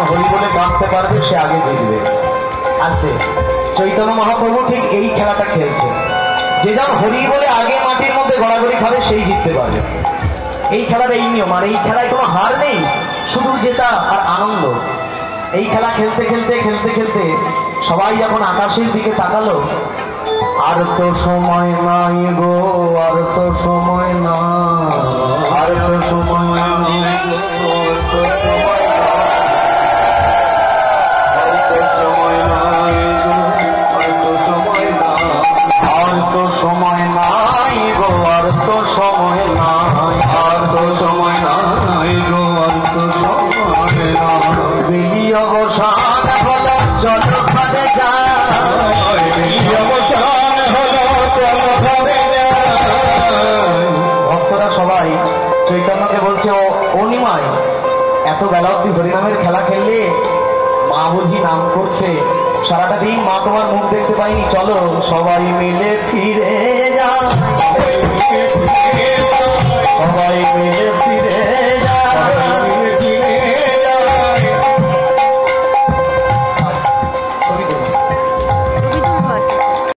হরি বলে কাঁদতে পারবে সে আগে জিতবে। আসছে চৈতন্য মহাপ্রভু ঠিক এই খেলাটা খেলছে, যে যেন হরি বলে আগে মাটির মধ্যে গড়াগড়ি খাবে সেই জিততে পারবে। এই খেলার এই নিয়ম, আর এই খেলায় কোনো হার নেই, শুধু জেতা আর আনন্দ। এই খেলা খেলতে খেলতে খেলতে খেলতে সবাই যখন আকাশের দিকে তাকালো, আর তো সময় নাই গো, আর তো সময় না, আর তো সময় নাই গো, আর তো সময় না, আর তো সময় নাই গো, আর তো সময় না, আর তো সময় নাই গো, আর তো সময় নাই, আর তো সময় নাই গো, আর তো সময় না। বেলি অবসান হলো চলো ঘরে যাই, বেলি অবসান হলো চলো ঘরে যাই। ভক্তরা সবাই চৈতন্যকে বলছে, ও নিমাই, এত বেলা অব্দি হরিনামের খেলা খেললে, মা বুঝি নাম করছে, সারাটা দিন মা তোমার মুখ দেখতে পাইনি, চলো সবাই মিলে ফিরে যা, সবাই মিলে ফিরে যা,